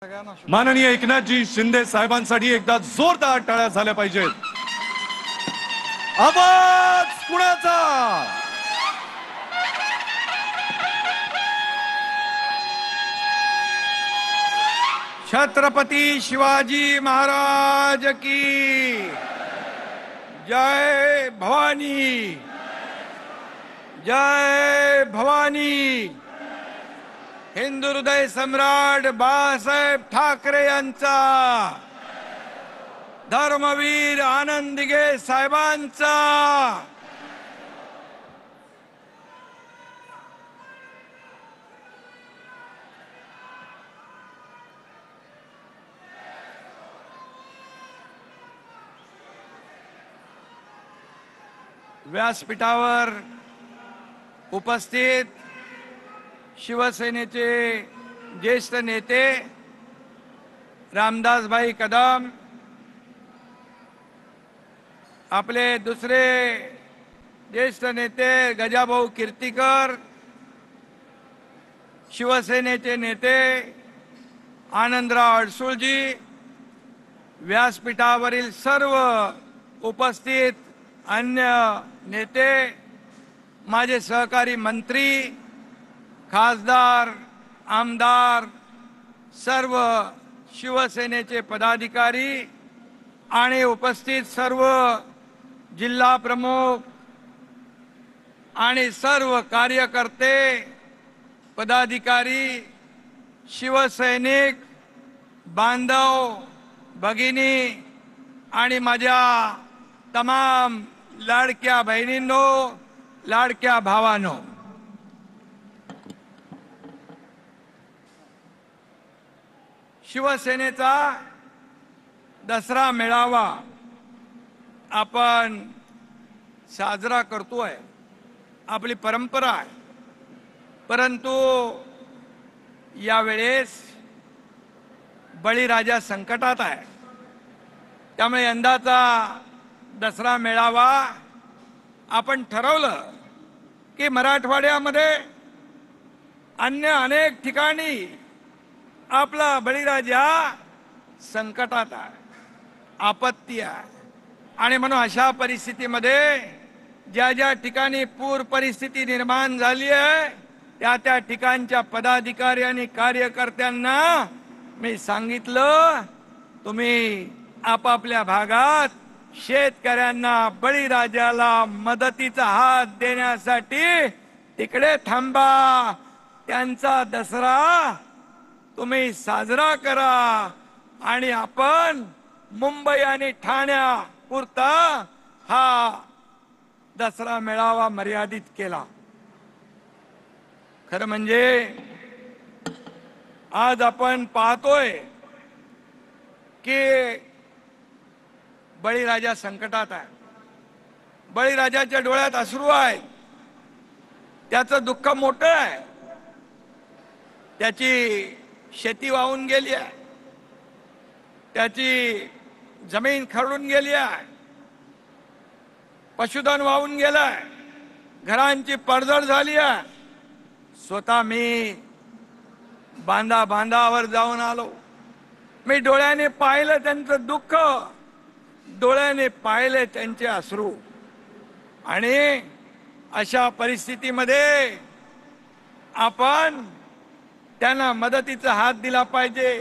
माननीय एकनाथजी शिंदे साहेबांसाठी एकदा जोरदार टाळ्या झाल्या पाहिजेत. आवाज कुणाचा? छत्रपती शिवाजी महाराज की जय भवानी, जय भवानी. हिंदू हृदय सम्राट बाळासाहेब ठाकरे यांचा, धर्मवीर आनंद दिघे साहेबांचा, व्यासपीठावर उपस्थित शिवसेनेचे ज्येष्ठ नेते रामदासभाई कदम, आपले दुसरे ज्येष्ठ नेते गजाभाऊ कीर्तीकर, शिवसेनेचे नेते आनंदराव अडसूळजी, व्यासपीठावरील सर्व उपस्थित अन्य नेते, माझे सहकारी मंत्री, खासदार, आमदार, सर्व शिवसेनेचे पदाधिकारी आणि उपस्थित सर्व जिल्हा प्रमुख आणि सर्व कार्यकर्ते, पदाधिकारी, शिवसैनिक बांधव, भगिनी आणि माझ्या तमाम लाडक्या बहिणींनो, लाडक्या भावांनो, शिवसेनेचा दसरा मेळावा आपण साजरा करतोय, आपली परंपरा आहे. परंतु यावेळेस बळीराजा संकटात आहे. त्यामुळे यंदाचा दसरा मेळावा आपण ठरवलं की मराठवाड्यामध्ये अन्य अनेक ठिकाणी आपला बळीराजा संकटात आहे, आपत्ती आहे. आणि म्हणून अशा परिस्थितीमध्ये ज्या ज्या ठिकाणी पूर परिस्थिती निर्माण झाली आहे त्या त्या ठिकाणच्या पदाधिकारी आणि कार्यकर्त्यांना मी सांगितलं, तुम्ही आपापल्या भागात शेतकऱ्यांना, बळीराजाला मदतीचा हात देण्यासाठी तिकडे थांबा. त्यांचा दसरा तुम्ही साजरा करा आणि आपण मुंबई आणि ठाण्यापुरता हा दसरा मेळावा मर्यादित केला. खरं म्हणजे आज आपण पाहतोय की बळीराजा संकटात आहे. बळीराजाच्या डोळ्यात अश्रू आहे, त्याचं दुःख मोठं आहे. त्याची शेती वाहून गेली आहे, त्याची जमीन खरडून गेली आहे, पशुधन वाहून गेलं आहे, घरांची पडझड झाली आहे. स्वतः मी बांधावर जाऊन आलो. मी डोळ्याने पाहिलं त्यांचं दुःख, डोळ्याने पाहिले त्यांचे अश्रू. आणि अशा परिस्थितीमध्ये आपण त्यांना मदतीचा हात दिला पाहिजे.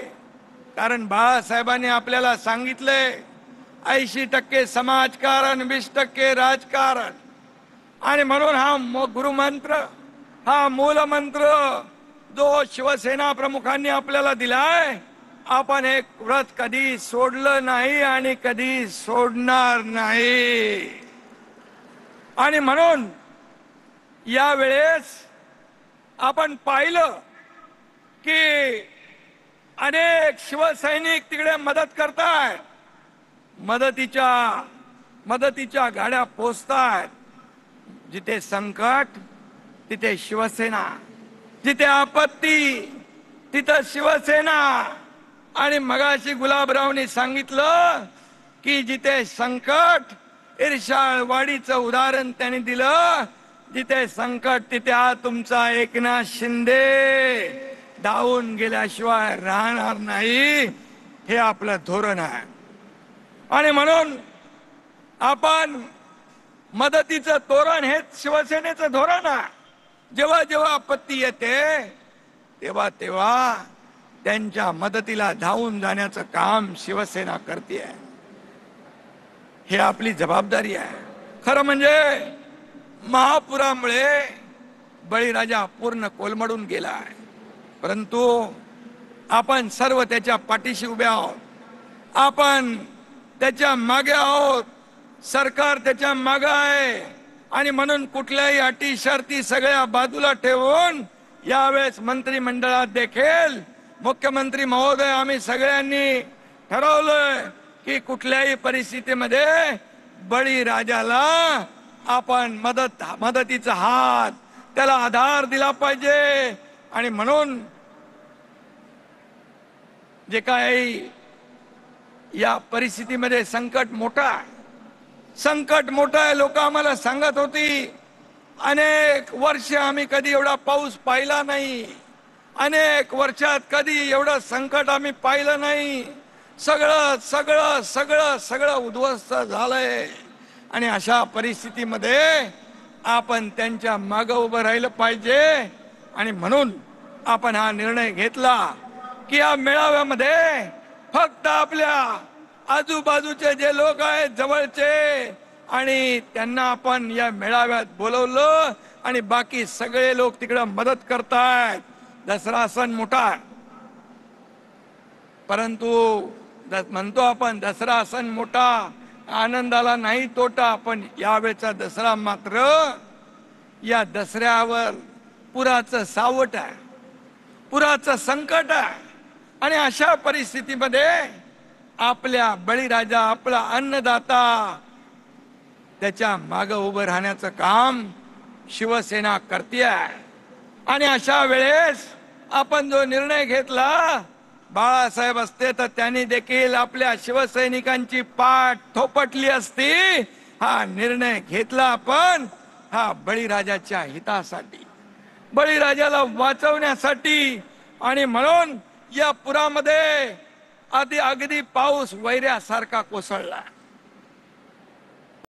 कारण बाळासाहेबांनी आपल्याला सांगितलंय 80% समाजकारण, 20% राजकारण. आणि म्हणून हा गुरुमंत्र, हा मूलमंत्र जो शिवसेना प्रमुखांनी आपल्याला दिलाय, आपण हे व्रत कधी सोडलं नाही आणि कधी सोडणार नाही. आणि म्हणून यावेळेस आपण पाहिलं की अनेक शिवसैनिक तिकडे मदत करतायत, मदतीच्या गाड्या पोचतायत. जिथे संकट तिथे शिवसेना, जिथे आपत्ती तिथे शिवसेना. आणि मगाशी गुलाबरावनी सांगितलं की जिथे संकट, इर्षाळवाडीचं उदाहरण त्यांनी दिलं, जिथे संकट तिथे हा तुमचा एकनाथ शिंदे. धावून गेल्याशिवाय राहणार नाही, हे आपलं धोरण आहे. आणि म्हणून आपण मदतीचं धोरण हेच शिवसेनेचं धोरण आहे. जेव्हा जेव्हा आपत्ती येते तेव्हा तेव्हा त्यांच्या मदतीला धावून जाण्याचं काम शिवसेना करते. हे आपली जबाबदारी आहे. खरं म्हणजे महापुरामुळे बळीराजा पूर्ण कोलमडून गेला आहे, परंतु आपण सर्व त्याच्या पाठीशी उभे आहोत. आपण त्याच्या मागे आहोत. सरकार त्याच्या मागे आहे. आणि म्हणून कुठल्याही अटी शर्ती सगळ्या बाजूला ठेवून यावेळेस मंत्रिमंडळात देखील मुख्यमंत्री महोदय आम्ही सगळ्यांनी ठरवलंय की कुठल्याही परिस्थितीमध्ये बळीराजाला आपण मदतीचा हात, त्याला आधार दिला पाहिजे. आणि म्हणून जे काही या परिस्थितीमध्ये संकट मोठं आहे, लोक आम्हाला सांगत होती अनेक वर्ष आम्ही कधी एवढा पाऊस पाहिला नाही, अनेक वर्षात कधी एवढं संकट आम्ही पाहिलं नाही, सगळं सगळं सगळं सगळं उद्ध्वस्त झालंय. आणि अशा परिस्थितीमध्ये आपण त्यांच्या मागे उभं राहिलं पाहिजे. आणि म्हणून आपण हा निर्णय घेतला की या मेळाव्यामध्ये फक्त आपल्या आजूबाजूचे जे लोक आहेत जवळचे, आणि त्यांना आपण या मेळाव्यात बोलवलं आणि बाकी सगळे लोक तिकडे मदत करतायत. दसरा सण मोठा आहे, परंतु म्हणतो आपण दसरा सण मोठा, आनंदाला नाही तोटा. पण यावेळेचा दसरा मात्र या दसऱ्यावर पुराचं सावट आहे, पुराचं संकट आहे. आणि अशा परिस्थितीमध्ये आपल्या बळीराजा, आपला अन्नदाता, त्याच्या मागे उभं राहण्याचं काम शिवसेना करते आहे. आणि अशा वेळेस आपण जो निर्णय घेतला, बाळासाहेब असते तर त्यांनी देखील आपल्या शिवसैनिकांची पाठ थोपटली असती. हा निर्णय घेतला आपण हा बळीराजाच्या हितासाठी, बळीराजाला वाचवण्यासाठी. आणि म्हणून या पुरामध्ये अगदी पाऊस वैऱ्यासारखा कोसळला.